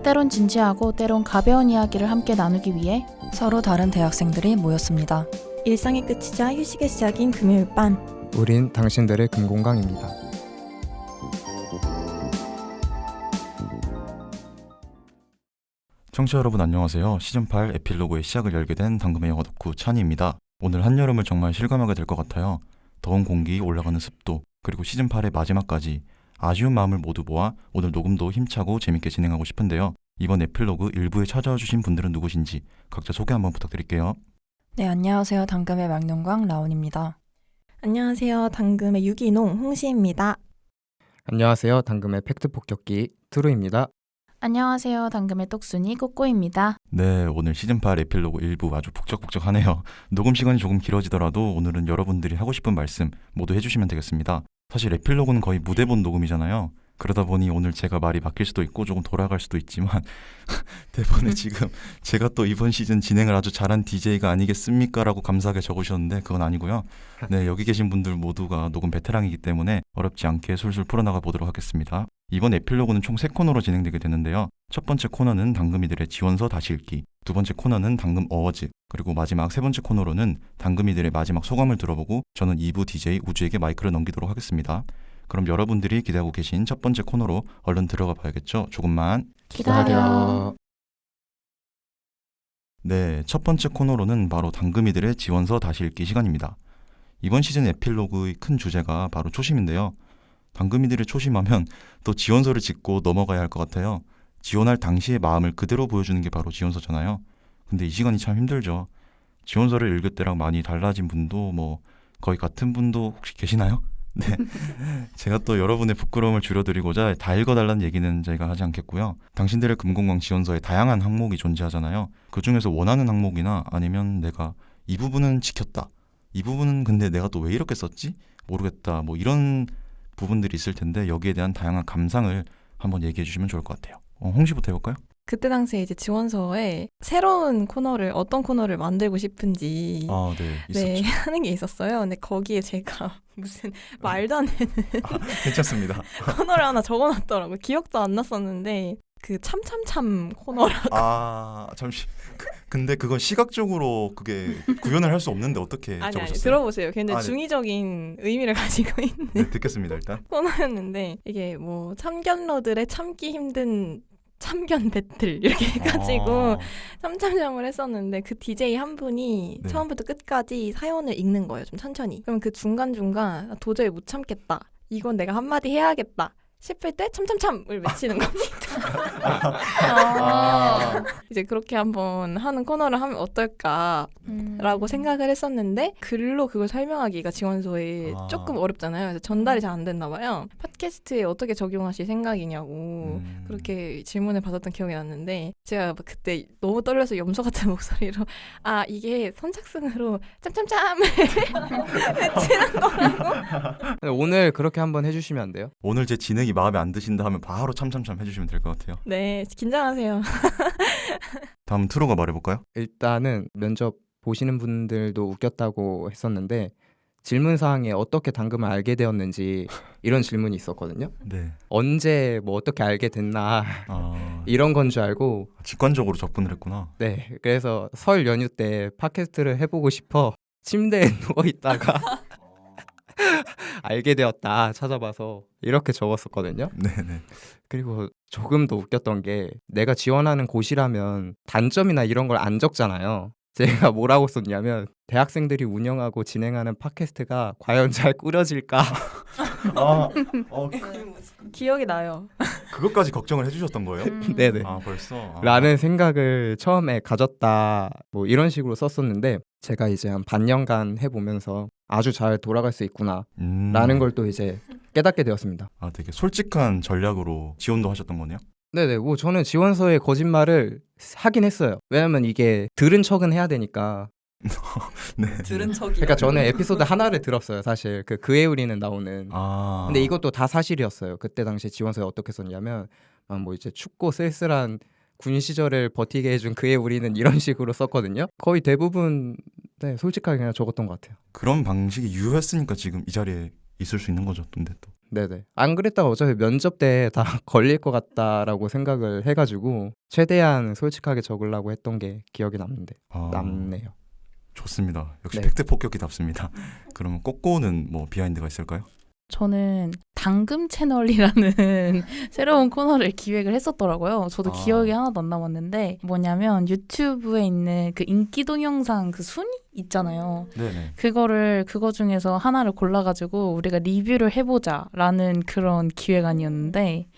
때론 진지하고 때론 가벼운 이야기를 함께 나누기 위해 서로 다른 대학생들이 모였습니다. 일상의 끝이자 휴식의 시작인 금요일 밤. 우린 당신들의 금공강입니다. 청취자 여러분 안녕하세요. 시즌8 에필로그의 시작을 열게 된 당금의 영화 덕후 찬이입니다. 오늘 한여름을 정말 실감하게 될 것 같아요. 더운 공기, 올라가는 습도, 그리고 시즌8의 마지막까지 아쉬운 마음을 모두 모아 오늘 녹음도 힘차고 재밌게 진행하고 싶은데요. 이번 에필로그 일부에 찾아와 주신 분들은 누구신지 각자 소개 한번 부탁드릴게요. 네, 안녕하세요. 당금의 망령광 라온입니다. 안녕하세요. 당금의 유기농 홍시입니다. 안녕하세요. 당금의 팩트 폭격기 투루입니다. 안녕하세요. 당금의 똑순이 꼬꼬입니다. 네, 오늘 시즌8 에필로그 일부 아주 북적북적하네요. 녹음 시간이 조금 길어지더라도 오늘은 여러분들이 하고 싶은 말씀 모두 해주시면 되겠습니다. 사실 에필로그는 거의 무대본 녹음이잖아요. 그러다 보니 오늘 제가 말이 바뀔 수도 있고 조금 돌아갈 수도 있지만 대본에 지금 제가 또 이번 시즌 진행을 아주 잘한 DJ가 아니겠습니까? 라고 감사하게 적으셨는데 그건 아니고요. 네, 여기 계신 분들 모두가 녹음 베테랑이기 때문에 어렵지 않게 술술 풀어나가 보도록 하겠습니다. 이번 에필로그는 총 3코너로 진행되게 되는데요. 첫 번째 코너는 당금이들의 지원서 다시 읽기, 두 번째 코너는 당금 어워즈, 그리고 마지막 세 번째 코너로는 당금이들의 마지막 소감을 들어보고 저는 2부 DJ 우주에게 마이크를 넘기도록 하겠습니다. 그럼 여러분들이 기대하고 계신 첫 번째 코너로 얼른 들어가 봐야겠죠? 조금만 기다려. 네, 첫 번째 코너로는 바로 당금이들의 지원서 다시 읽기 시간입니다. 이번 시즌 에필로그의 큰 주제가 바로 초심인데요. 당금이들의 초심하면 또 지원서를 짓고 넘어가야 할 것 같아요. 지원할 당시의 마음을 그대로 보여주는 게 바로 지원서잖아요. 근데 이 시간이 참 힘들죠. 지원서를 읽을 때랑 많이 달라진 분도 거의 같은 분도 혹시 계시나요? 네, 제가 또 여러분의 부끄러움을 줄여드리고자 다 읽어달라는 얘기는 저희가 하지 않겠고요. 당신들의 금공강 지원서에 다양한 항목이 존재하잖아요. 그 중에서 원하는 항목이나 아니면 내가 이 부분은 지켰다, 이 부분은 근데 내가 또 왜 이렇게 썼지? 모르겠다, 이런 부분들이 있을 텐데 여기에 대한 다양한 감상을 한번 얘기해 주시면 좋을 것 같아요. 홍시부터 해볼까요? 그때 당시에 이제 지원서에 새로운 코너를 어떤 코너를 만들고 싶은지 네, 있었죠. 네, 하는 게 있었어요. 근데 거기에 제가 무슨 말도 안 되는 괜찮습니다. 코너를 하나 적어놨더라고요. 기억도 안 났었는데 그 참참참 코너라고. 잠시. 근데 그건 시각적으로 그게 구현을 할 수 없는데 어떻게 아니 적으셨어요? 들어보세요. 근데 네. 중의적인 의미를 가지고 있는 네, 듣겠습니다 일단. 코너였는데 이게 참견러들의 참기 힘든 참견 배틀 이렇게 해가지고 참참참을 했었는데 그 DJ 한 분이 네. 처음부터 끝까지 사연을 읽는 거예요. 좀 천천히. 그럼 그 중간중간 도저히 못 참겠다. 이건 내가 한마디 해야겠다. 싶을 때 참참참을 외치는 겁니다. 이제 그렇게 한번 하는 코너를 하면 어떨까라고 생각을 했었는데 글로 그걸 설명하기가 지원서에 조금 어렵잖아요. 그래서 전달이 잘 안 됐나 봐요. 팟캐스트에 어떻게 적용하실 생각이냐고 그렇게 질문을 받았던 기억이 났는데 제가 그때 너무 떨려서 염소 같은 목소리로 이게 선착순으로 참참참을 외치는 거라고. 오늘 그렇게 한번 해주시면 안 돼요? 오늘 제 진행이 마음에 안 드신다 하면 바로 참참참 해주시면 될 것 같아요. 네, 긴장하세요. 다음 트로가 말해볼까요? 일단은 면접 보시는 분들도 웃겼다고 했었는데 질문사항에 어떻게 당금을 알게 되었는지 이런 질문이 있었거든요. 네. 언제 어떻게 알게 됐나 이런 건 줄 알고 직관적으로 접근을 했구나. 네, 그래서 설 연휴 때 팟캐스트를 해보고 싶어 침대에 누워있다가 알게 되었다 찾아봐서 이렇게 적었었거든요. 네네. 그리고 조금 더 웃겼던 게 내가 지원하는 곳이라면 단점이나 이런 걸 안 적잖아요. 제가 뭐라고 썼냐면 대학생들이 운영하고 진행하는 팟캐스트가 과연 잘 꾸려질까? 기억이 나요. 그것까지 걱정을 해주셨던 거예요? 네네. 벌써? 라는 생각을 처음에 가졌다 이런 식으로 썼었는데 제가 이제 한 반년간 해보면서 아주 잘 돌아갈 수 있구나 라는 걸 또 이제 깨닫게 되었습니다. 되게 솔직한 전략으로 지원도 하셨던 거네요? 네네. 저는 지원서에 거짓말을 하긴 했어요. 왜냐면 이게 들은 척은 해야 되니까. 네. 들은 척이. 그러니까 저는 에피소드 하나를 들었어요. 사실 그의 우리는 나오는. 근데 이것도 다 사실이었어요. 그때 당시 지원서에 어떻게 썼냐면 이제 춥고 쓸쓸한 군 시절을 버티게 해준 그의 우리는 이런 식으로 썼거든요. 거의 대부분 솔직하게 그냥 적었던 것 같아요. 그런 방식이 유효했으니까 지금 이 자리에 있을 수 있는 거죠. 근데 또 네네. 안 그랬다가 어차피 면접 때 다 걸릴 것 같다라고 생각을 해가지고 최대한 솔직하게 적으려고 했던 게 기억에 남네요. 좋습니다. 역시 네. 팩트 폭격기답습니다. 그러면 꼬꼬는 뭐 비하인드가 있을까요? 저는 당금 채널이라는 새로운 코너를 기획을 했었더라고요. 저도 기억이 하나도 안 남았는데 뭐냐면 유튜브에 있는 그 인기 동영상 그 순위 있잖아요. 네네. 그거 중에서 하나를 골라가지고 우리가 리뷰를 해보자라는 그런 기획안이었는데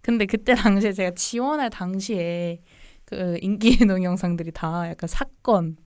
근데 그때 당시에 제가 지원할 당시에 그 인기 동영상들이 다 약간 사건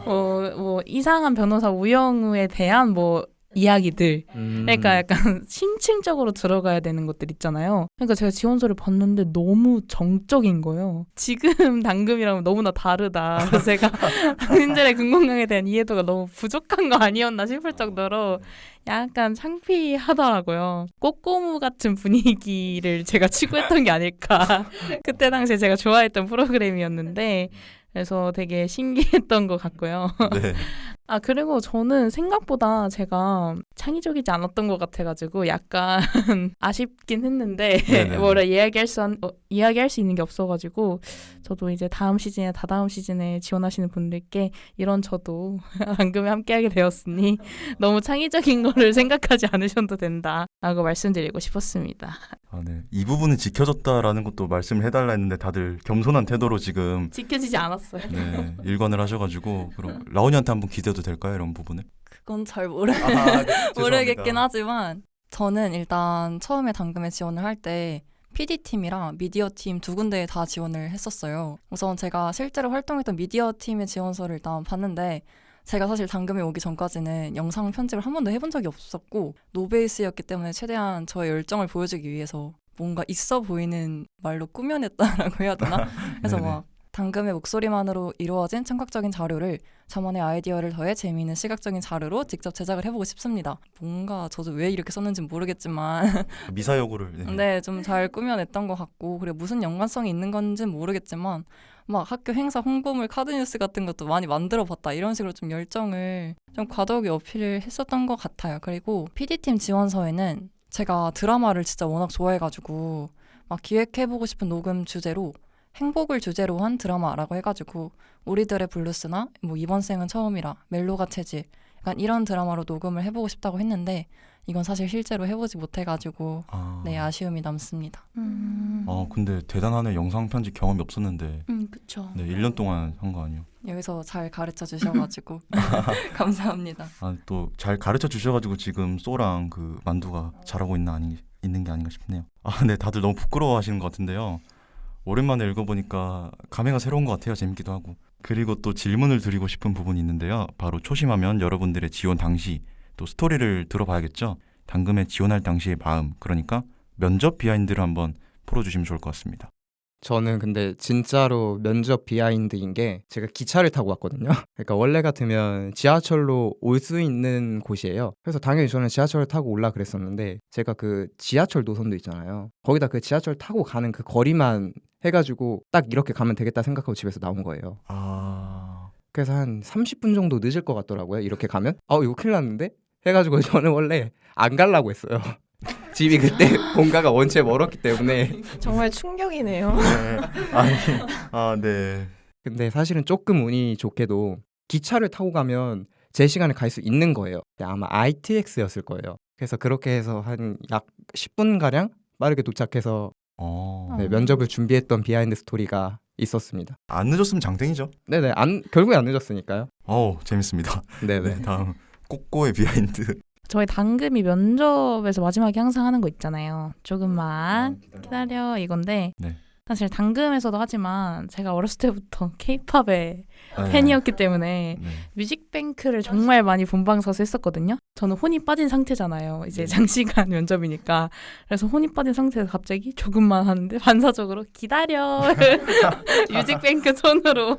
뭐 이상한 변호사 우영우에 대한 뭐 이야기들 그러니까 약간 심층적으로 들어가야 되는 것들 있잖아요. 그러니까 제가 지원서를 봤는데 너무 정적인 거예요. 지금 당금이랑 너무나 다르다. 그래서 제가 당신들의 금건강에 대한 이해도가 너무 부족한 거 아니었나 싶을 정도로 약간 창피하더라고요. 꼬꼬무 같은 분위기를 제가 추구했던 게 아닐까. 그때 당시에 제가 좋아했던 프로그램이었는데 그래서 되게 신기했던 것 같고요. 네. 아, 그리고 저는 생각보다 제가 창의적이지 않았던 것 같아가지고 약간 아쉽긴 했는데 네네네. 뭐라 이야기할 수 있는 게 없어가지고 저도 이제 다음 시즌이나 다다음 시즌에 지원하시는 분들께 이런 저도 당금에 함께하게 되었으니 너무 창의적인 거를 생각하지 않으셔도 된다라고 말씀드리고 싶었습니다. 네. 이 부분은 지켜졌다라는 것도 말씀을 해달라 했는데 다들 겸손한 태도로 지금 지켜지지 않았어요. 네, 일관을 하셔가지고 그럼 라온이한테 한번 기대도 될까요? 이런 부분을? 그건 잘 네, 모르겠긴 하지만 저는 일단 처음에 당금에 지원을 할 때 PD팀이랑 미디어팀 두 군데에 다 지원을 했었어요. 우선 제가 실제로 활동했던 미디어팀의 지원서를 일단 봤는데 제가 사실 당금에 오기 전까지는 영상 편집을 한 번도 해본 적이 없었고 노베이스였기 때문에 최대한 저의 열정을 보여주기 위해서 뭔가 있어 보이는 말로 꾸며냈다라고 해야 되나? 그래서 네네. 막 당금의 목소리만으로 이루어진 청각적인 자료를 저만의 아이디어를 더해 재미있는 시각적인 자료로 직접 제작을 해보고 싶습니다. 뭔가 저도 왜 이렇게 썼는지 모르겠지만 미사여구를 네, 좀 잘 꾸며냈던 것 같고 그리고 무슨 연관성이 있는 건지는 모르겠지만 막 학교 행사 홍보물 카드뉴스 같은 것도 많이 만들어봤다 이런 식으로 좀 열정을 좀 과도하게 어필을 했었던 것 같아요. 그리고 PD팀 지원서에는 제가 드라마를 진짜 워낙 좋아해가지고 막 기획해보고 싶은 녹음 주제로 행복을 주제로 한 드라마라고 해가지고 우리들의 블루스나 뭐 이번 생은 처음이라 멜로가 체질 약간 이런 드라마로 녹음을 해보고 싶다고 했는데 이건 사실 실제로 해보지 못해가지고 네 아쉬움이 남습니다. 근데 대단하네. 영상 편집 경험이 없었는데 그쵸. 네, 1년 동안 한 거 아니에요? 여기서 잘 가르쳐 주셔가지고 감사합니다. 또 잘 가르쳐 주셔가지고 지금 쏘랑 그 만두가 잘하고 있는 게 아닌가 싶네요. 네, 다들 너무 부끄러워하시는 것 같은데요. 오랜만에 읽어보니까 감회가 새로운 것 같아요. 재밌기도 하고. 그리고 또 질문을 드리고 싶은 부분이 있는데요. 바로 초심하면 여러분들의 지원 당시 또 스토리를 들어봐야겠죠. 당금에 지원할 당시의 마음, 그러니까 면접 비하인드를 한번 풀어주시면 좋을 것 같습니다. 저는 근데 진짜로 면접 비하인드인 게 제가 기차를 타고 왔거든요. 그러니까 원래 같으면 지하철로 올 수 있는 곳이에요. 그래서 당연히 저는 지하철을 타고 올라 그랬었는데 제가 그 지하철 노선도 있잖아요. 거기다 그 지하철 타고 가는 그 거리만 해가지고 딱 이렇게 가면 되겠다 생각하고 집에서 나온 거예요. 그래서 한 30분 정도 늦을 것 같더라고요. 이렇게 가면 이거 큰일 났는데? 해가지고 저는 원래 안 가려고 했어요. 집이 그때 본가가 원체 멀었기 때문에. 정말 충격이네요. 네. 근데 사실은 조금 운이 좋게도 기차를 타고 가면 제 시간에 갈 수 있는 거예요. 아마 ITX였을 거예요. 그래서 그렇게 해서 한 약 10분가량 빠르게 도착해서 네, 면접을 준비했던 비하인드 스토리가 있었습니다. 안 늦었으면 장땡이죠. 네네, 결국에 안 늦었으니까요. 재밌습니다. 네네. 네, 다음 꼬꼬의 비하인드. 저희 당금이 면접에서 마지막에 항상 하는 거 있잖아요. 조금만 기다려 이건데 네. 사실 당금에서도 하지만 제가 어렸을 때부터 K-팝의 팬이었기 때문에 네. 뮤직뱅크를 정말 많이 본방사수 했었거든요. 저는 혼이 빠진 상태잖아요. 이제 장시간 면접이니까. 그래서 혼이 빠진 상태에서 갑자기 조금만 하는데 반사적으로 기다려 뮤직뱅크 손으로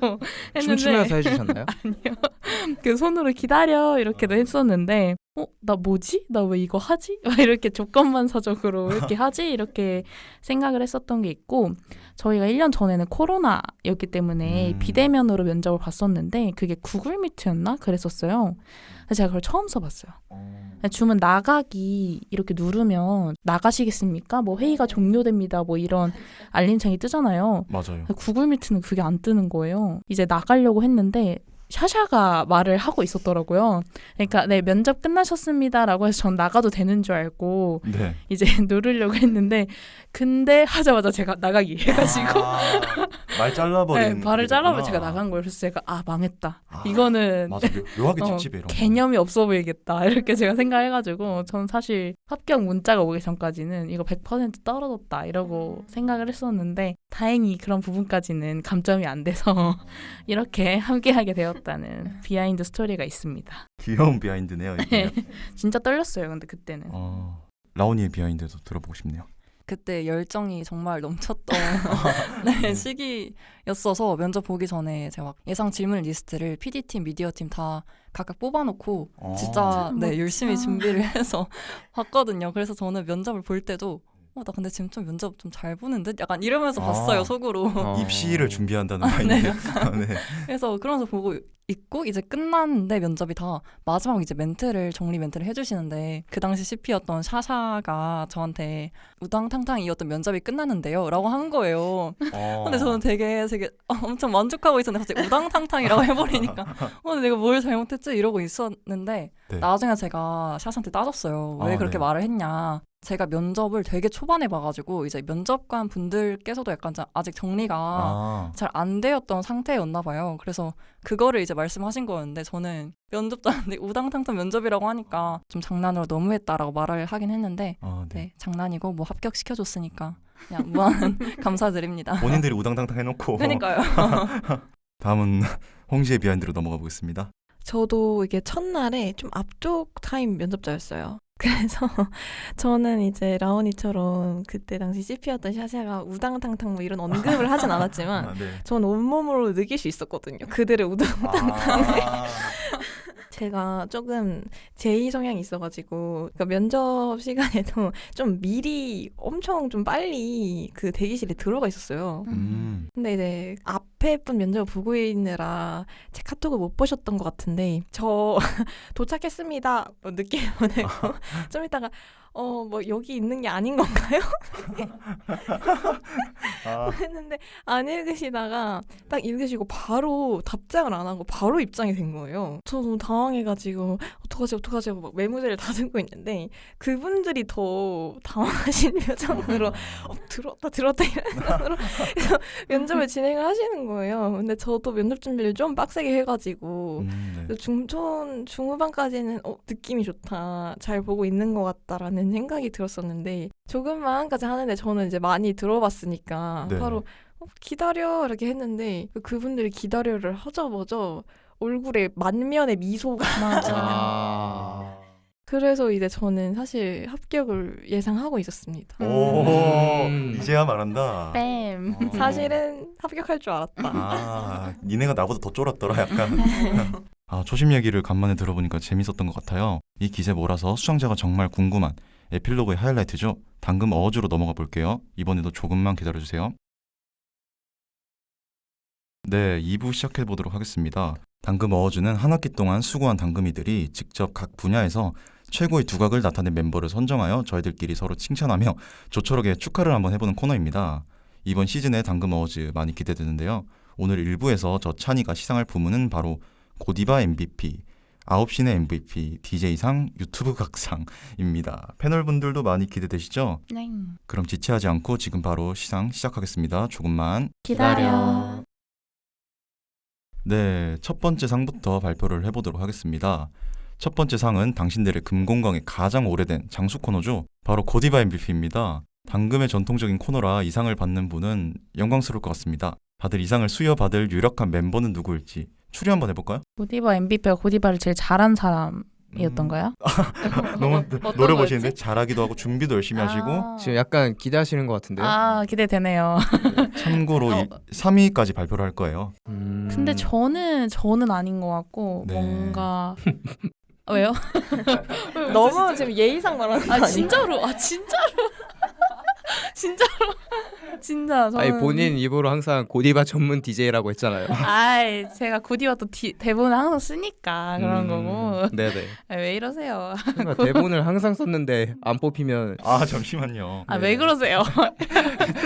했는데 춤추면서 해주셨나요? 아니요. 그 손으로 기다려 이렇게도 했었는데 나 뭐지? 나 왜 이거 하지? 막 이렇게 조건반사적으로 이렇게 하지? 이렇게 생각을 했었던 게 있고, 저희가 1년 전에는 코로나였기 때문에 비대면으로 면접을 봤었는데 그게 구글 미트였나? 그랬었어요. 그래서 제가 그걸 처음 써봤어요. 주문 나가기 이렇게 누르면 나가시겠습니까? 뭐 회의가 종료됩니다. 뭐 이런 알림창이 뜨잖아요. 맞아요. 구글 미트는 그게 안 뜨는 거예요. 이제 나가려고 했는데 샤샤가 말을 하고 있었더라고요. 그러니까 네, 면접 끝나셨습니다라고 해서 전 나가도 되는 줄 알고 네. 이제 누르려고 했는데, 근데 하자마자 제가 나가기 해가지고 말 잘라버린. 네, 말을 잘라버려 제가 나간 거예요. 그래서 제가 망했다. 이거는 맞아, 묘하게 찝찝해 이런 거. 개념이 없어 보이겠다. 이렇게 제가 생각해가지고 전 사실 합격 문자가 오기 전까지는 이거 100% 떨어졌다 이러고 생각을 했었는데, 다행히 그런 부분까지는 감점이 안 돼서 이렇게 함께하게 되었다는 비하인드 스토리가 있습니다. 귀여운 비하인드네요. 이게. 진짜 떨렸어요. 근데 그때는. 라온이의 비하인드도 들어보고 싶네요. 그때 열정이 정말 넘쳤던 네, 시기였어서 면접 보기 전에 제가 막 예상 질문 리스트를 PD팀, 미디어팀 다 각각 뽑아놓고 진짜 네, 열심히 준비를 해서 봤거든요. 그래서 저는 면접을 볼 때도 나 근데 지금 좀 면접 좀 잘 보는 듯? 약간 이러면서 봤어요, 속으로. 입시를 준비한다는 마인드. 네, 네. 그래서 그러면서 보고 있고, 이제 끝났는데 면접이 다 마지막 이제 정리 멘트를 해주시는데, 그 당시 CP였던 샤샤가 저한테 우당탕탕이었던 면접이 끝났는데요 라고 한 거예요. 근데 저는 되게 엄청 만족하고 있었는데 갑자기 우당탕탕이라고 해버리니까 근데 내가 뭘 잘못했지? 이러고 있었는데 네. 나중에 제가 샤샤한테 따졌어요. 왜 그렇게 네. 말을 했냐. 제가 면접을 되게 초반에 봐가지고 이제 면접관 분들께서도 약간 아직 정리가 잘 안 되었던 상태였나 봐요. 그래서 그거를 이제 말씀하신 거였는데, 저는 면접도 안 돼 우당탕탕 면접이라고 하니까 좀 장난으로 너무했다라고 말을 하긴 했는데 네, 장난이고 뭐 합격시켜줬으니까 그냥 무한 감사드립니다. 본인들이 우당탕탕 해놓고. 그러니까요. 다음은 홍시의 비하인드로 넘어가 보겠습니다. 저도 이게 첫날에 좀 앞쪽 타임 면접자였어요. 그래서 저는 이제 라온이처럼 그때 당시 CP였던 샤샤가 우당탕탕 뭐 이런 언급을 하진 않았지만 네. 전 온몸으로 느낄 수 있었거든요. 그들의 우당탕탕을. 제가 조금 제2 성향이 있어가지고, 그러니까 면접 시간에도 좀 미리 엄청 좀 빨리 그 대기실에 들어가 있었어요. 근데 이제 앞에 분 면접 보고 있느라 제 카톡을 못 보셨던 것 같은데, 저 도착했습니다 뭐 늦게 보내고 좀 이따가 뭐 여기 있는 게 아닌 건가요? 했는데 안 읽으시다가 딱 읽으시고 바로 답장을 안 하고 바로 입장이 된 거예요. 저 너무 당황해가지고 어떡하지 하고 막 메모지를 다듬고 있는데, 그분들이 더 당황하신 표정으로 들었다 이런 표정으로 그래서 면접을 진행을 하시는 거예요. 근데 저도 면접 준비를 좀 빡세게 해가지고 네. 중후반까지는 느낌이 좋다, 잘 보고 있는 것 같다라는 생각이 들었었는데, 조금만까지 하는데 저는 이제 많이 들어봤으니까 네. 바로 기다려 이렇게 했는데, 그분들이 기다려를 하자마자 얼굴에 만면의 미소가 맞아. 그래서 이제 저는 사실 합격을 예상하고 있었습니다. 이제야 말한다. 뺨. 사실은 합격할 줄 알았다. 니네가 나보다 더 쫄았더라 약간. 초심 얘기를 간만에 들어보니까 재밌었던 것 같아요. 이 기세 몰아서 수상자가 정말 궁금한 에필로그의 하이라이트죠. 당금 어워즈로 넘어가 볼게요. 이번에도 조금만 기다려주세요. 네, 2부 시작해보도록 하겠습니다. 당금 어워즈는 한 학기 동안 수고한 당금이들이 직접 각 분야에서 최고의 두각을 나타낸 멤버를 선정하여 저희들끼리 서로 칭찬하며 조촐하게 축하를 한번 해보는 코너입니다. 이번 시즌의 당금 어워즈 많이 기대되는데요. 오늘 1부에서 저 찬이가 시상할 부문은 바로 고디바 MVP, 9시내 MVP, DJ상, 유튜브 각상입니다. 패널분들도 많이 기대되시죠? 네. 그럼 지체하지 않고 지금 바로 시상 시작하겠습니다. 조금만 기다려. 네, 첫 번째 상부터 발표를 해보도록 하겠습니다. 첫 번째 상은 당신들의 금공강에 가장 오래된 장수 코너죠. 바로 고디바 MVP입니다. 당금의 전통적인 코너라 이 상을 받는 분은 영광스러울 것 같습니다. 다들 이 상을 수여받을 유력한 멤버는 누구일지 추리 한번 해볼까요? 고디바 MVP가 고디바를 제일 잘한 사람이었던가요? 너무 어떤 노려보시는데 거였지? 잘하기도 하고 준비도 열심히 하시고 지금 약간 기대하시는 것 같은데요. 기대되네요. 참고로 3위까지 발표를 할 거예요. 근데 저는 아닌 것 같고 네. 뭔가 왜요? 너무 지금 예의상 말하는 거 아 아니에요? 진짜로? 아 진짜로? 진짜로? 진짜 저는 아니 본인 입으로 항상 고디바 전문 DJ라고 했잖아요. 아이 제가 고디바 또 대본을 항상 쓰니까 그런 거고. 네네. 아, 왜 이러세요? 그러니까 대본을 항상 썼는데 안 뽑히면 아 잠시만요. 아 왜 그러세요?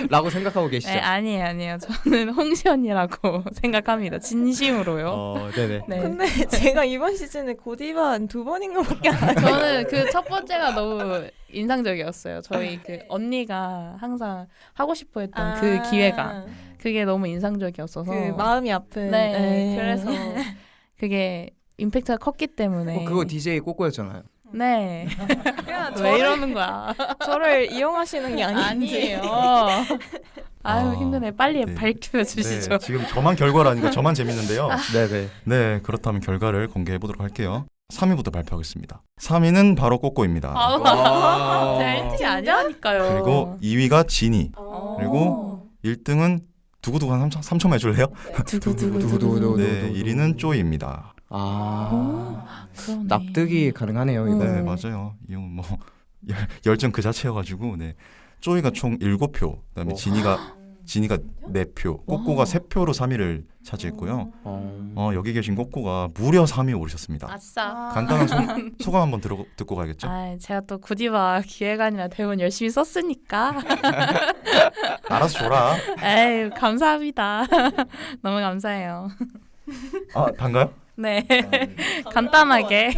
라고 생각하고 계시죠? 네, 아니에요. 저는 홍시 언니라고 생각합니다. 진심으로요. 네네. 네. 근데 제가 이번 시즌에 고디바 한 2번인가밖에 안 해요. 저는 그 첫 번째가 너무 인상적이었어요. 저희 그 언니가 항상 하고 싶어했던 그 기회가 그게 너무 인상적이었어서 그 마음이 아픈. 네, 그래서 그게 임팩트가 컸기 때문에 그거 DJ 꼬꼬였잖아요. 네. 그냥 왜 이러는 거야? 저를 이용하시는 게 아닌지. 아니에요. 아유 힘드네. 빨리 네. 밝혀 주시죠. 네, 지금 저만 결과라니까 저만 재밌는데요. 네네. 네, 그렇다면 결과를 공개해 보도록 할게요. 3위부터 발표하겠습니다. 3위는 바로 꼬꼬입니다. 아, 제가 1등이 아니라니까요. 그리고 2위가 지니. 어. 그리고 1등은 두구두구 한 3초만 해줄래요? 두구두구두구두구. 네, 1위는 쪼이입니다. 그러네. 납득이 가능하네요. 이거. 네, 맞아요. 이건 뭐 열정 그 자체여가지고 네. 쪼이가 총 7표, 그다음에 지니가 4표, 꼬꼬가 3표로 3위를 차지했고요. 여기 계신 꼬꼬가 무려 3위 오르셨습니다. 아싸. 간단한 소감 한번 듣고 가야겠죠? 아, 제가 또 고디바 기획안이나 대본 열심히 썼으니까. 알아서 줘라. 에이, 감사합니다. 너무 감사해요. 아, 단가요? 네. 간단하게.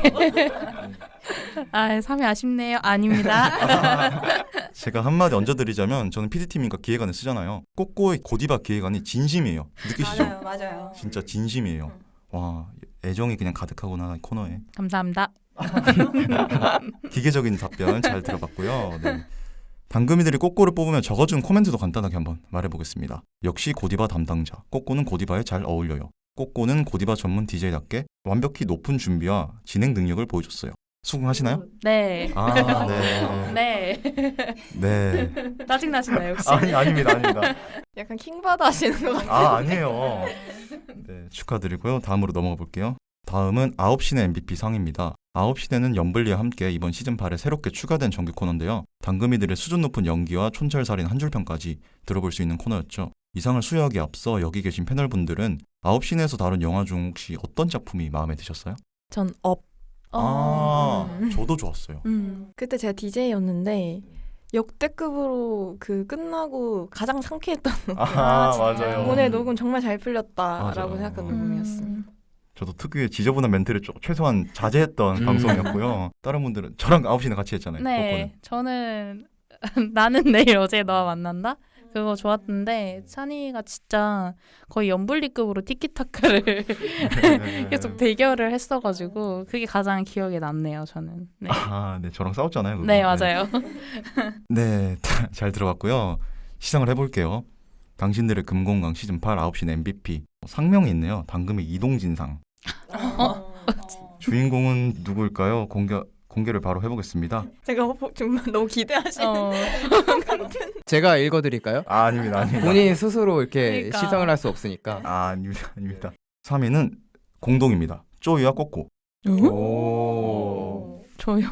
아, 3위 아쉽네요. 아닙니다. 제가 한마디 얹어드리자면 저는 PD팀이니까 기획안을 쓰잖아요. 꼬꼬의 고디바 기획안이 진심이에요. 느끼시죠? 맞아요. 진짜 진심이에요. 와, 애정이 그냥 가득하구나 이 코너에. 감사합니다. 기계적인 답변 잘 들어봤고요. 네. 당금이들이 꼬꼬를 뽑으면 적어준 코멘트도 간단하게 한번 말해보겠습니다. 역시 고디바 담당자. 꼬꼬는 고디바에 잘 어울려요. 꼬꼬는 고디바 전문 DJ답게 완벽히 높은 준비와 진행 능력을 보여줬어요. 수긍하시나요? 네. 아, 네. 네. 네. 짜증나시나요, 혹시? 아닙니다. 약간 킹받아 하시는 것 같아요. 아, 아니에요. 네, 축하드리고요. 다음으로 넘어가 볼게요. 다음은 9시내 MVP 상입니다. 9시내는 연블리와 함께 이번 시즌8에 새롭게 추가된 정규 코너인데요. 당금이들의 수준 높은 연기와 촌철살인 한 줄평까지 들어볼 수 있는 코너였죠. 이 상을 수여하기에 앞서 여기 계신 패널분들은 9시내에서 다룬 영화 중 혹시 어떤 작품이 마음에 드셨어요? 전 업. 저도 좋았어요. 그때 제가 DJ였는데 역대급으로 그 끝나고 가장 상쾌했던 맞아요. 오늘 녹음 정말 잘 풀렸다라고 맞아요. 생각한 녹음이었어요. 저도 특유의 지저분한 멘트를 최소한 자제했던 방송이었고요. 다른 분들은 저랑 9시내 같이 했잖아요. 네. 저는 나는 내일 어제 너와 만난다? 그거 좋았는데 찬이가 진짜 거의 연불리급으로 티키타카를 계속 대결을 했어가지고 그게 가장 기억에 남네요. 저는. 네, 네, 저랑 싸웠잖아요. 그거. 네 맞아요. 네, 잘 들어봤고요. 시상을 해볼게요. 당신들의 금공강 시즌8 9시내 MVP 상명이 있네요. 당금의 이동진상. 주인공은 누구일까요? 공개를 바로 해보겠습니다. 제가 정말 너무 기대하시는 제가 읽어드릴까요? 아닙니다. 본인 스스로 이렇게 그러니까. 시성을 할 수 없으니까. 아닙니다. 3위는 공동입니다. 쪼이와 꼬꼬. 오. 저요?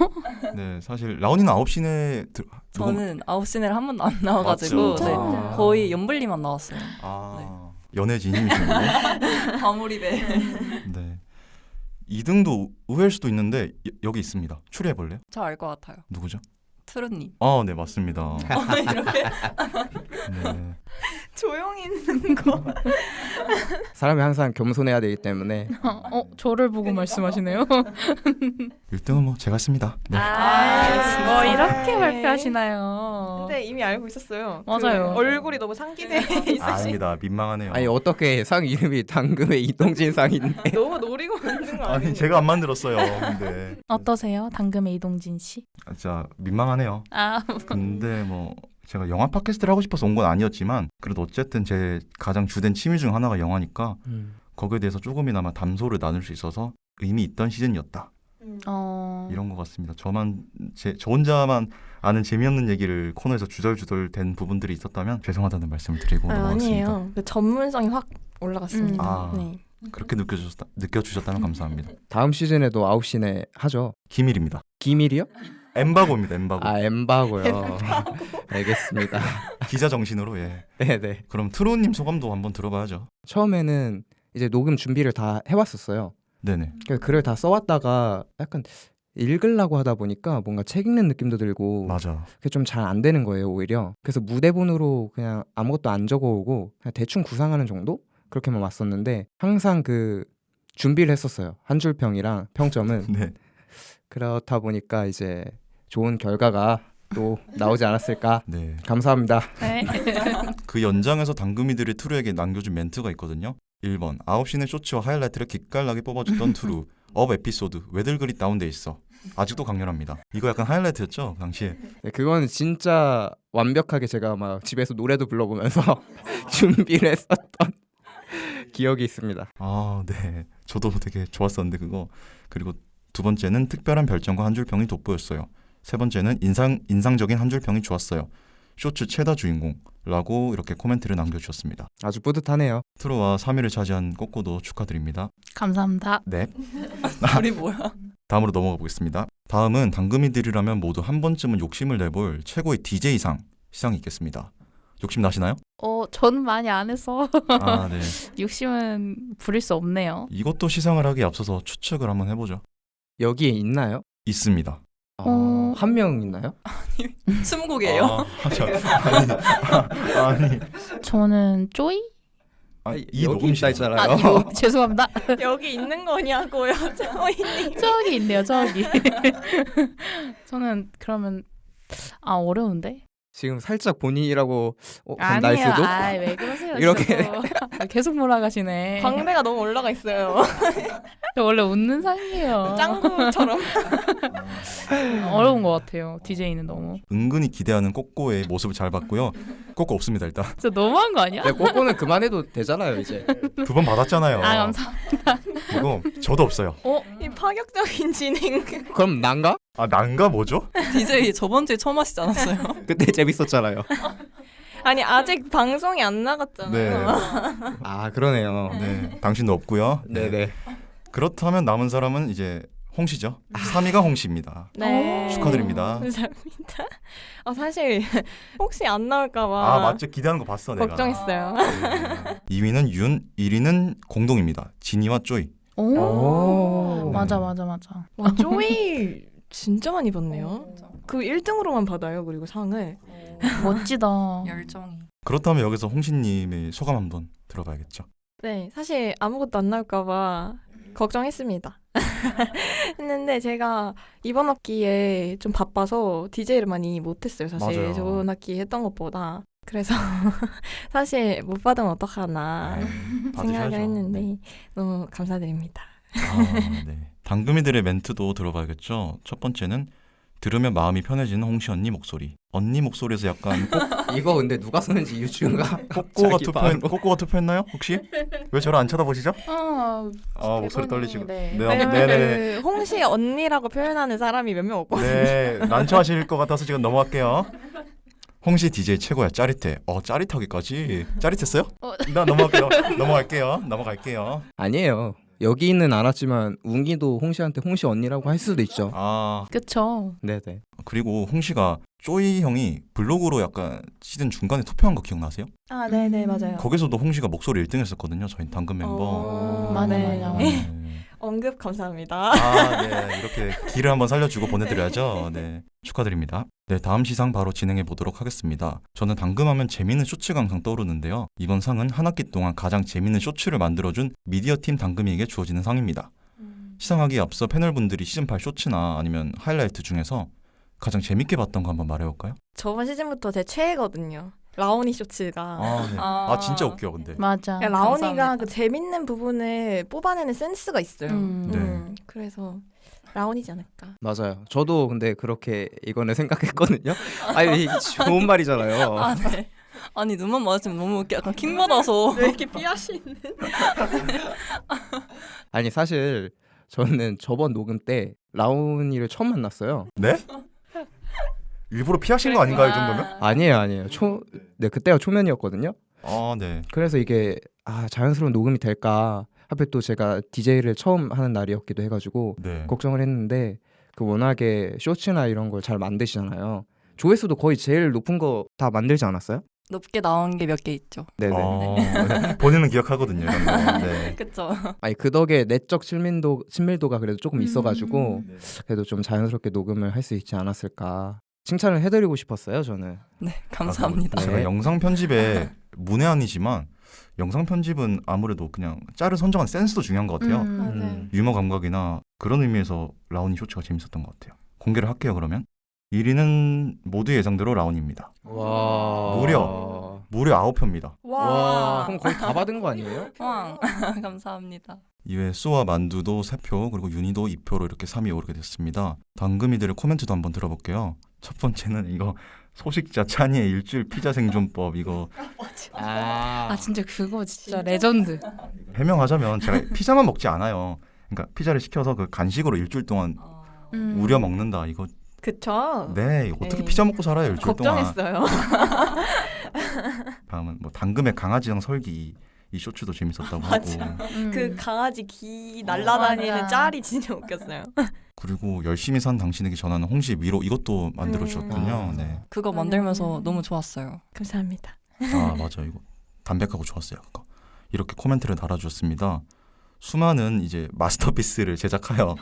네, 사실 라온이는 9시내 저는 9시내를 한 번도 안 나와가지고 맞죠? 네, 아. 거의 연불리만 나왔어요. 연애 진심이시군요. 과몰입에. 네. 2등도 의외일 수도 있는데 여기 있습니다. 추리해볼래요? 저 알 것 같아요. 누구죠? 트루님. 네, 맞습니다. 이렇게? 네. 조용히 있는 거. 사람이 항상 겸손해야 되기 때문에. 저를 보고 말씀하시네요. 1등은 뭐 제가 했습니다. 네. 뭐 이렇게 발표하시나요? 근데 이미 알고 있었어요. 맞아요. 그 얼굴이 너무 상기돼 있으시. 아닙니다. 민망하네요. 아니 어떻게 상 이름이 당금의 이동진 상인데. 너무 노리고 만든 거 아니에요? 아니 제가 안 만들었어요. 근데 어떠세요? 당금의 이동진 씨? 진짜 민망하네요. 아, 근데 뭐 제가 영화 팟캐스트를 하고 싶어서 온 건 아니었지만 그래도 어쨌든 제 가장 주된 취미 중 하나가 영화니까 거기에 대해서 조금이나마 담소를 나눌 수 있어서 의미 있던 시즌이었다. 이런 것 같습니다. 저 혼자만 아는 재미없는 얘기를 코너에서 주덜주덜 된 부분들이 있었다면 죄송하다는 말씀을 드리고 넘어가겠습니다. 아니에요. 그 전문성이 확 올라갔습니다. 아. 네. 그렇게 느껴주셨다면 감사합니다. 다음 시즌에도 9시내 하죠. 기밀입니다. 기밀이요? 엠바고입니다. 엠바고. 아 엠바고요. 알겠습니다. 기자 정신으로 예. 네네. 그럼 트로님 소감도 한번 들어봐야죠. 처음에는 이제 녹음 준비를 다 해왔었어요. 네네. 그래서 글을 다 써왔다가 약간 읽으려고 하다 보니까 뭔가 책 읽는 느낌도 들고 맞아. 그게 좀 잘 안 되는 거예요 오히려. 그래서 무대본으로 그냥 아무것도 안 적어오고 그냥 대충 구상하는 정도? 그렇게만 왔었는데 항상 그 준비를 했었어요. 한 줄 평이랑 평점은. 네. 그렇다 보니까 이제 좋은 결과가 또 나오지 않았을까. 네. 감사합니다. 네. 그 연장에서 당금이들이 투루에게 남겨준 멘트가 있거든요. 1번 9시는 쇼츠와 하이라이트를 기깔나게 뽑아줬던 투루. 업 에피소드 왜들 그리 다운돼 있어. 아직도 강렬합니다. 이거 약간 하이라이트였죠 당시에. 네, 그건 진짜 완벽하게 제가 막 집에서 노래도 불러보면서 준비를 했었던 기억이 있습니다. 아, 네. 저도 되게 좋았었는데 그거. 그리고 두 번째는 특별한 별점과 한 줄 평이 돋보였어요. 세 번째는 인상적인 한 줄 평이 좋았어요. 쇼츠 최다 주인공라고 이렇게 코멘트를 남겨주셨습니다. 아주 뿌듯하네요. 트루와 3위를 차지한 꼬꼬도 축하드립니다. 감사합니다. 네. 우리 뭐야? 다음으로 넘어가 보겠습니다. 다음은 당금이들이라면 모두 한 번쯤은 욕심을 내볼 최고의 DJ상 시상이 있겠습니다. 욕심 나시나요? 저는 많이 안 해서 아, 네. 욕심은 부릴 수 없네요. 이것도 시상을 하기에 앞서서 추측을 한번 해보죠. 여기에 있나요? 있습니다. 한 명 있나요? 20곡이에요. 아니, 이 이 여기 녹음실 있다 했잖아요. 죄송합니다. 여기 있는 거냐고요, 저희님. 저기 있네요, 저기. 저는 그러면 어려운데? 지금 살짝 본인이라고 날 아니에요. 수도? 왜 그러세요? 이렇게. 진짜. 계속 몰아가시네. 광대가 너무 올라가 있어요. 저 원래 웃는 사람이에요. 짱구처럼. 어려운 것 같아요. DJ는 너무. 은근히 기대하는 꼬꼬의 모습을 잘 봤고요. 꼬꼬 없습니다 일단. 진짜 너무한 거 아니야? 네, 꼬꼬는 그만해도 되잖아요 이제. 2번 받았잖아요. 감사합니다. 그리고 저도 없어요. 이 파격적인 진행. 그럼 난가? 아 난가 뭐죠? DJ 저번 주에 처음 하시지 않았어요? 그때 재밌었잖아요. 아니 아직 방송이 안 나갔잖아요. 아 그러네요. 네, 당신도 없고요. 네네. 그렇다면 남은 사람은 이제 홍씨죠. 3위가 홍씨입니다. 네. 축하드립니다. 감사합니다. 사실 혹시 안 나올까봐 아 맞죠? 기대하는 거 봤어 내가. 걱정했어요. 네. 2위는 윤, 1위는 공동입니다. 진이와 쪼이. 오. 오. 맞아. 와 쪼이 진짜 많이 받네요. 그 1등으로만 받아요. 그리고 상을. 멋지다. 열정이. 그렇다면 여기서 홍씨님의 소감 한번 들어봐야겠죠. 네, 사실 아무것도 안 나올까봐 걱정했습니다. 했는데 제가 이번 학기에 좀 바빠서 DJ를 많이 못했어요. 사실 맞아요. 저번 학기 했던 것보다. 그래서 사실 못 받으면 어떡하나 생각을 받으셔야죠. 했는데 네. 너무 감사드립니다. 아, 네. 당금이들의 멘트도 들어봐야겠죠. 첫 번째는 들으면 마음이 편해지는 홍시 언니 목소리. 언니 목소리에서 약간 이거 근데 누가 쓰는지 유주가 꼬꼬가 투표했나요? 혹시? 왜 저를 안 쳐다보시죠? 목소리 떨리시고. 네. 네. 그 홍시 언니라고 표현하는 사람이 몇 명 없거든요. 네, 난처하실 것 같아서 지금 넘어갈게요. 홍시 DJ 최고야. 짜릿해. 짜릿하기까지. 짜릿했어요? 나 넘어갈게요. 아니에요. 여기는 안 왔지만 웅기도 홍시한테 홍시 언니라고 할 수도 있죠. 아, 그쵸. 네네. 그리고 홍시가 쪼이 형이 블로그로 약간 시즌 중간에 투표한 거 기억나세요? 아, 네네 맞아요. 거기서도 홍시가 목소리 1등 했었거든요. 저희 당금 멤버. 맞아. 네. 언급 감사합니다. 네. 이렇게 길을 한번 살려주고 보내드려야죠. 네. 축하드립니다. 네, 다음 시상 바로 진행해 보도록 하겠습니다. 저는 당금하면 재미있는 쇼츠가 항상 떠오르는데요. 이번 상은 한 학기 동안 가장 재미있는 쇼츠를 만들어준 미디어팀 당금이에게 주어지는 상입니다. 시상하기에 앞서 패널분들이 시즌8 쇼츠나 아니면 하이라이트 중에서 가장 재밌게 봤던 거 한번 말해볼까요? 저번 시즌부터 제 최애거든요. 라온이 쇼츠가. 네. 진짜 웃겨 근데. 맞아. 그러니까 라온이가 감사합니다. 그 재밌는 부분을 뽑아내는 센스가 있어요. 네. 그래서 라온이지 않을까. 맞아요. 저도 근데 그렇게 이거는 생각했거든요. 아니 이게 좋은 말이잖아요. 네. 아니 눈만 마주치면 너무 약간 킹 받아서. 왜 이렇게 피하시는? 아니 사실 저는 저번 녹음 때 라온이를 처음 만났어요. 네? 일부러 피하신 거 아닌가요, 이 정도면? 아니에요. 네 그때가 초면이었거든요. 네. 그래서 이게 자연스러운 녹음이 될까 하필 또 제가 DJ를 처음 하는 날이었기도 해가지고 네. 걱정을 했는데 그 워낙에 쇼츠나 이런 걸 잘 만드시잖아요. 조회수도 거의 제일 높은 거 다 만들지 않았어요? 높게 나온 게 몇 개 있죠. 네네. 네. 본인은 기억하거든요. 이런 거. 네. 그쵸. 아니 그 덕에 내적 친밀도가 그래도 조금 있어가지고 네. 그래도 좀 자연스럽게 녹음을 할 수 있지 않았을까 칭찬을 해드리고 싶었어요 저는. 네, 감사합니다. 네. 제가 영상 편집에 문외한이지만 영상 편집은 아무래도 그냥 짤을 선정하는 센스도 중요한 것 같아요. 맞아요. 유머 감각이나 그런 의미에서 라온이 쇼츠가 재밌었던 것 같아요. 공개를 할게요. 그러면 1위는 모두 예상대로 라온입니다. 와 무려 9표입니다. 와 그럼 거의 다 받은 거 아니에요? 왕 감사합니다. 이외에 수와 만두도 3표 그리고 윤희도 2표로 이렇게 3위에 오르게 됐습니다. 당금이들의 코멘트도 한번 들어볼게요. 첫 번째는 이거 소식자 찬이의 일주일 피자 생존법 이거 아 진짜 그거 진짜 레전드. 해명하자면 제가 피자만 먹지 않아요. 그러니까 피자를 시켜서 그 간식으로 일주일 동안 우려 먹는다 이거. 그쵸. 네 이거 어떻게 에이. 피자 먹고 살아요 일주일 동안. 걱정했어요. 다음은 뭐 당금의 강아지형 설기 이 쇼츠도 재밌었다고 맞아. 하고 그 강아지 기 날라다니는 맞아. 짤이 진짜 웃겼어요. 그리고 열심히 산 당신에게 전하는 홍시의 위로 이것도 만들어 주셨군요. 네. 그거 만들면서 너무 좋았어요. 감사합니다. 아 맞아요 이거 담백하고 좋았어요 그거. 이렇게 코멘트를 달아주셨습니다. 수많은 이제 마스터피스를 제작하여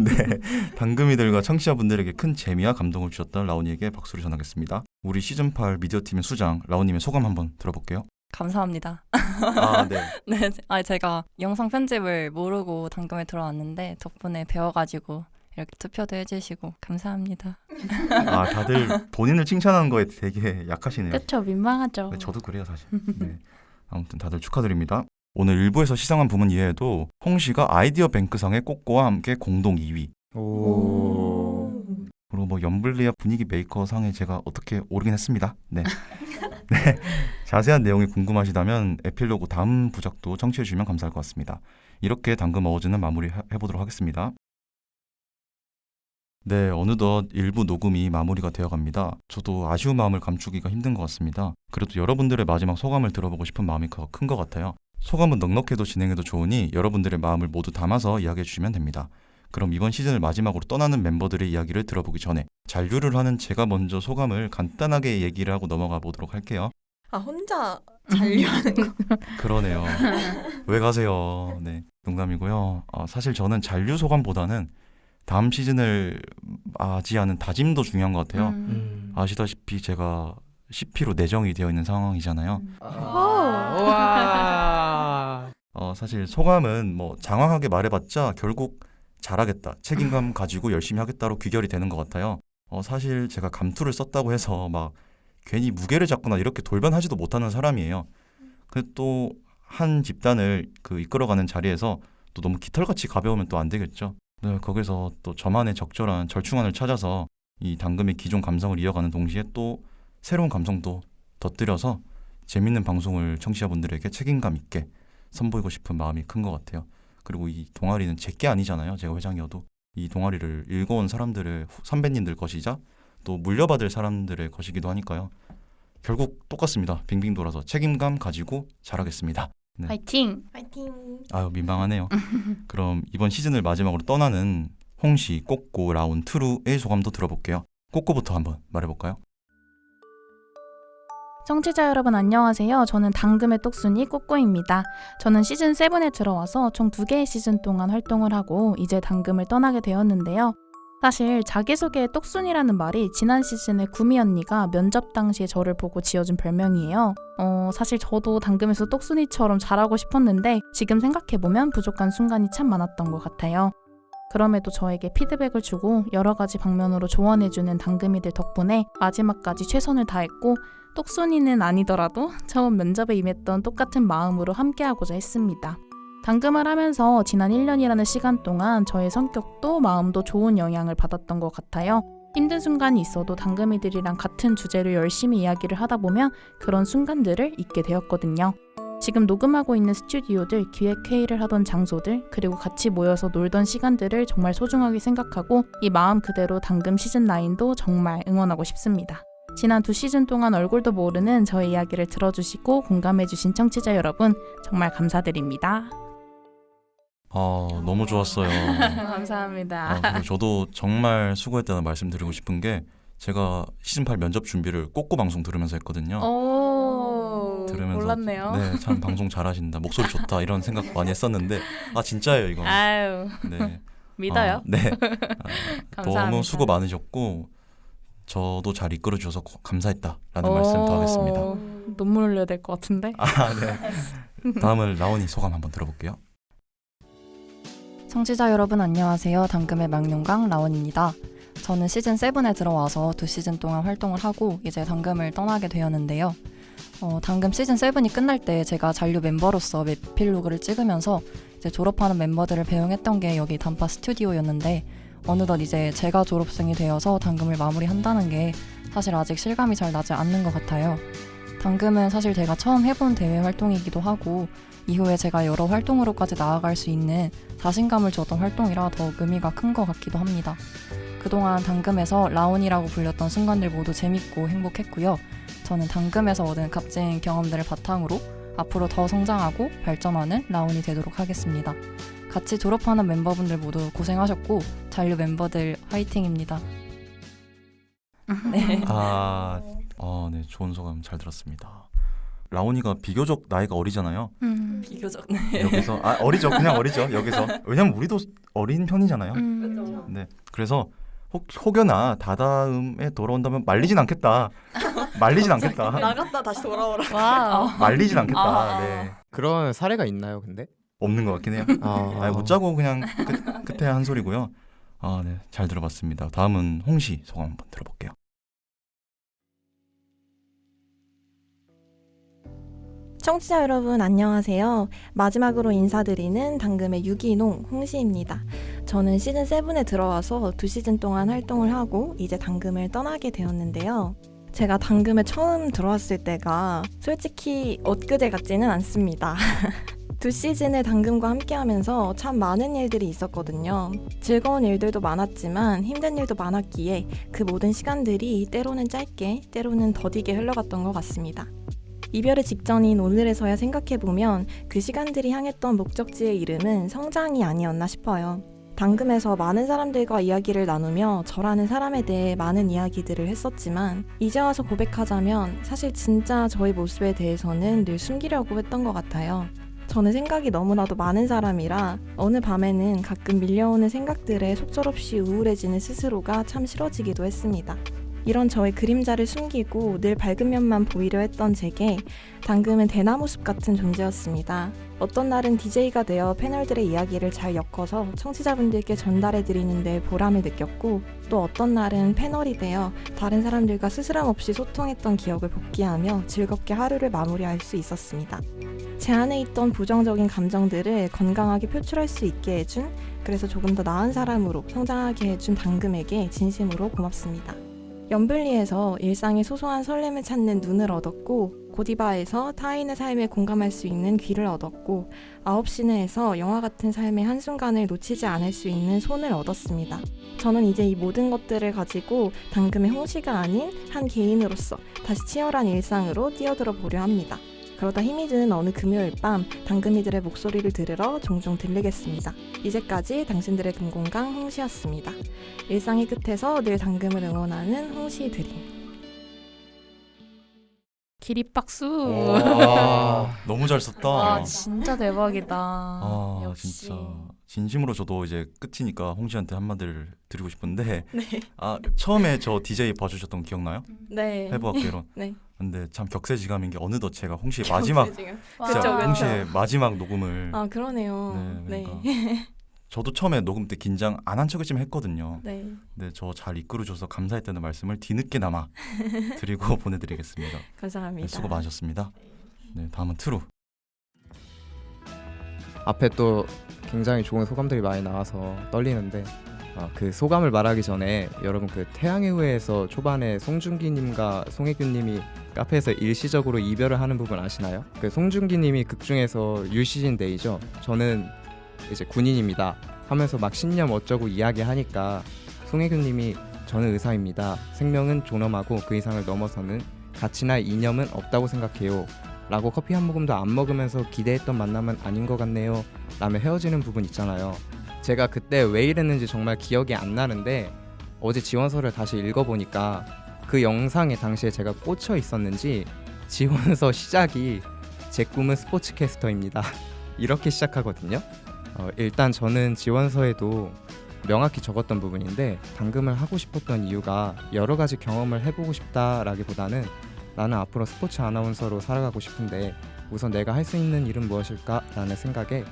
네, 당금이들과 청취자분들에게 큰 재미와 감동을 주셨던 라온이에게 박수를 전하겠습니다. 우리 시즌8 미디어팀의 수장 라온님의 소감 한번 들어볼게요. 감사합니다. 아 네. 네, 제가 영상 편집을 모르고 당금에 들어왔는데 덕분에 배워가지고 이렇게 투표도 해주시고 감사합니다. 아 다들 본인을 칭찬하는 거에 되게 약하시네요. 그쵸 민망하죠. 네, 저도 그래요 사실. 네. 아무튼 다들 축하드립니다. 오늘 일부에서 시상한 부문 이외에도 홍씨가 아이디어 뱅크상의 꼬꼬와 함께 공동 2위. 오. 그리고 뭐 연블리아 분위기 메이커 상에 제가 어떻게 오르긴 했습니다. 네. 네. 자세한 내용이 궁금하시다면 에필로그 다음 부작도 청취해 주시면 감사할 것 같습니다. 이렇게 당금 어워즈는 마무리 해보도록 하겠습니다. 네, 어느덧 일부 녹음이 마무리가 되어갑니다. 저도 아쉬운 마음을 감추기가 힘든 것 같습니다. 그래도 여러분들의 마지막 소감을 들어보고 싶은 마음이 더 큰 것 같아요. 소감은 넉넉해도 진행해도 좋으니 여러분들의 마음을 모두 담아서 이야기해 주시면 됩니다. 그럼 이번 시즌을 마지막으로 떠나는 멤버들의 이야기를 들어보기 전에 잔류를 하는 제가 먼저 소감을 간단하게 얘기를 하고 넘어가 보도록 할게요. 아 혼자 잔류하는 거. 그러네요. 왜 가세요? 네, 농담이고요. 사실 저는 잔류 소감보다는 다음 시즌을 맞이하는 다짐도 중요한 것 같아요. 아시다시피 제가 CP로 내정이 되어 있는 상황이잖아요. 와. 사실 소감은 뭐 장황하게 말해봤자 결국 잘하겠다, 책임감 가지고 열심히 하겠다로 귀결이 되는 것 같아요. 사실 제가 감투를 썼다고 해서 막 괜히 무게를 잡거나 이렇게 돌변하지도 못하는 사람이에요. 근데 또 한 집단을 그 이끌어가는 자리에서 또 너무 깃털같이 가벼우면 또 안 되겠죠. 네, 거기서 또 저만의 적절한 절충안을 찾아서 이 당금의 기존 감성을 이어가는 동시에 또 새로운 감성도 덧들여서 재밌는 방송을 청취자분들에게 책임감 있게 선보이고 싶은 마음이 큰 것 같아요. 그리고 이 동아리는 제게 아니잖아요. 제가 회장이어도 이 동아리를 읽어온 사람들의 선배님들 것이자 또 물려받을 사람들의 것이기도 하니까요. 결국 똑같습니다. 빙빙 돌아서 책임감 가지고 잘하겠습니다. 네. 파이팅. 파이팅. 아유 민망하네요. 그럼 이번 시즌을 마지막으로 떠나는 홍시, 꼬꼬, 라온, 트루의 소감도 들어볼게요. 꼬꼬부터 한번 말해볼까요? 청취자 여러분 안녕하세요. 저는 당금의 똑순이 꼬꼬입니다. 저는 시즌 7에 들어와서 총 2개의 시즌 동안 활동을 하고 이제 당금을 떠나게 되었는데요. 사실 자기소개에 똑순이라는 말이 지난 시즌에 구미 언니가 면접 당시에 저를 보고 지어준 별명이에요. 사실 저도 당금에서 똑순이처럼 잘하고 싶었는데 지금 생각해보면 부족한 순간이 참 많았던 것 같아요. 그럼에도 저에게 피드백을 주고 여러 가지 방면으로 조언해주는 당금이들 덕분에 마지막까지 최선을 다했고 똑순이는 아니더라도 처음 면접에 임했던 똑같은 마음으로 함께하고자 했습니다. 당금을 하면서 지난 1년이라는 시간 동안 저의 성격도 마음도 좋은 영향을 받았던 것 같아요. 힘든 순간이 있어도 당금이들이랑 같은 주제로 열심히 이야기를 하다 보면 그런 순간들을 잊게 되었거든요. 지금 녹음하고 있는 스튜디오들, 기획회의를 하던 장소들, 그리고 같이 모여서 놀던 시간들을 정말 소중하게 생각하고 이 마음 그대로 당금 시즌9도 정말 응원하고 싶습니다. 지난 2시즌 동안 얼굴도 모르는 저의 이야기를 들어주시고 공감해주신 청취자 여러분 정말 감사드립니다. 너무 좋았어요. 감사합니다. 그리고 저도 정말 수고했다는 말씀 드리고 싶은 게 제가 시즌 8 면접 준비를 꼬꼬 방송 들으면서 했거든요. 들으면서 몰랐네요. 네, 참 방송 잘하신다. 목소리 좋다. 이런 생각 많이 했었는데 진짜예요, 이거. 아유, 네. 믿어요. 네. 감사합니다. 너무 수고 많으셨고 저도 잘 이끌어 주셔서 감사했다라는 말씀 더 하겠습니다. 눈물 흘려야 될 것 같은데. 네. 다음은 라온이 소감 한번 들어볼게요. 청취자 여러분 안녕하세요. 당금의 망룡강 라온입니다. 저는 시즌 7에 들어와서 2시즌 동안 활동을 하고 이제 당금을 떠나게 되었는데요. 당금 시즌 7이 끝날 때 제가 잔류 멤버로서 에필로그를 찍으면서 이제 졸업하는 멤버들을 배웅했던 게 여기 단파 스튜디오였는데 어느덧 이제 제가 졸업생이 되어서 당금을 마무리한다는 게 사실 아직 실감이 잘 나지 않는 것 같아요. 당금은 사실 제가 처음 해본 대회 활동이기도 하고 이후에 제가 여러 활동으로까지 나아갈 수 있는 자신감을 줬던 활동이라 더욱 의미가 큰 것 같기도 합니다. 그동안 당금에서 라온이라고 불렸던 순간들 모두 재밌고 행복했고요. 저는 당금에서 얻은 값진 경험들을 바탕으로 앞으로 더 성장하고 발전하는 라온이 되도록 하겠습니다. 같이 졸업하는 멤버분들 모두 고생하셨고 잔류 멤버들 화이팅입니다. 네. 네, 좋은 소감 잘 들었습니다. 라온이가 비교적 나이가 어리잖아요. 비교적 네. 여기서 어리죠, 그냥 어리죠. 여기서 왜냐면 우리도 어린 편이잖아요. 네, 그래서 혹여나 다다음에 돌아온다면 말리진 않겠다. 나갔다 다시 돌아오라. 와. 말리진 않겠다. 네, 그런 사례가 있나요, 근데? 없는 것 같긴 해요. 웃자고 그냥 끝에 한 소리고요. 네, 잘 들어봤습니다. 다음은 홍시 소감 한번 들어볼게요. 청취자 여러분 안녕하세요. 마지막으로 인사드리는 당금의 유기농 홍시입니다. 저는 시즌 7에 들어와서 2시즌 동안 활동을 하고 이제 당금을 떠나게 되었는데요. 제가 당금에 처음 들어왔을 때가 솔직히 엊그제 같지는 않습니다. 2시즌을 당금과 함께하면서 참 많은 일들이 있었거든요. 즐거운 일들도 많았지만 힘든 일도 많았기에 그 모든 시간들이 때로는 짧게 때로는 더디게 흘러갔던 것 같습니다. 이별의 직전인 오늘에서야 생각해보면 그 시간들이 향했던 목적지의 이름은 성장이 아니었나 싶어요. 당금에서 많은 사람들과 이야기를 나누며 저라는 사람에 대해 많은 이야기들을 했었지만 이제 와서 고백하자면 사실 진짜 저의 모습에 대해서는 늘 숨기려고 했던 것 같아요. 저는 생각이 너무나도 많은 사람이라 어느 밤에는 가끔 밀려오는 생각들에 속절없이 우울해지는 스스로가 참 싫어지기도 했습니다. 이런 저의 그림자를 숨기고 늘 밝은 면만 보이려 했던 제게 당금은 대나무숲 같은 존재였습니다. 어떤 날은 DJ가 되어 패널들의 이야기를 잘 엮어서 청취자분들께 전달해드리는 데 보람을 느꼈고 또 어떤 날은 패널이 되어 다른 사람들과 스스럼 없이 소통했던 기억을 복귀하며 즐겁게 하루를 마무리할 수 있었습니다. 제 안에 있던 부정적인 감정들을 건강하게 표출할 수 있게 해준, 그래서 조금 더 나은 사람으로 성장하게 해준 당금에게 진심으로 고맙습니다. 연블리에서 일상의 소소한 설렘을 찾는 눈을 얻었고 고디바에서 타인의 삶에 공감할 수 있는 귀를 얻었고 9시내에서 영화 같은 삶의 한순간을 놓치지 않을 수 있는 손을 얻었습니다. 저는 이제 이 모든 것들을 가지고 당금의 홍시가 아닌 한 개인으로서 다시 치열한 일상으로 뛰어들어 보려 합니다. 그러다 힘이 드는 어느 금요일 밤 당금이들의 목소리를 들으러 종종 들르겠습니다. 이제까지 당신들의 금공강 홍시였습니다. 일상의 끝에서 늘 당금을 응원하는 홍시 드림. 기립박수. 너무 잘 썼다. 와, 진짜 대박이다. 역시. 진짜 진심으로 저도 이제 끝이니까 홍시한테 한마디를 드리고 싶은데 네. 처음에 저 DJ 봐주셨던 거 기억나요? 네. 해부학개론. 네. 근데 참 격세지감인 게 어느덧 제가 홍시의 마지막 지금. 진짜 그쵸, 그쵸. 홍시의 마지막 녹음을 그러네요. 네, 그러니까. 저도 처음에 녹음 때 긴장 안 한 척이지만 했거든요. 네. 근데 저 잘 이끌어줘서 감사했다는 말씀을 뒤늦게나마 드리고 보내드리겠습니다. 감사합니다. 네, 수고 많으셨습니다. 네, 다음은 트루. 앞에 또 굉장히 좋은 소감들이 많이 나와서 떨리는데 그 소감을 말하기 전에 여러분 그 태양의 후예에서 초반에 송중기님과 송혜균님이 카페에서 일시적으로 이별을 하는 부분 아시나요? 그 송중기님이 극중에서 유시진 데이죠. 저는 이제 군인입니다 하면서 막 신념 어쩌고 이야기하니까 송혜균님이 저는 의사입니다. 생명은 존엄하고 그 이상을 넘어서는 가치나 이념은 없다고 생각해요 라고 커피 한 모금도 안 먹으면서 기대했던 만남은 아닌 것 같네요 라며 헤어지는 부분 있잖아요. 제가 그때 왜 이랬는지 정말 기억이 안 나는데 어제 지원서를 다시 읽어보니까 그 영상에 당시에 제가 꽂혀 있었는지 지원서 시작이 제 꿈은 스포츠캐스터입니다 이렇게 시작하거든요. 일단 저는 지원서에도 명확히 적었던 부분인데 당금을 하고 싶었던 이유가 여러 가지 경험을 해보고 싶다라기보다는 나는 앞으로 스포츠 아나운서로 살아가고 싶은데 우선 내가 할 수 있는 일은 무엇일까? 라는 생각에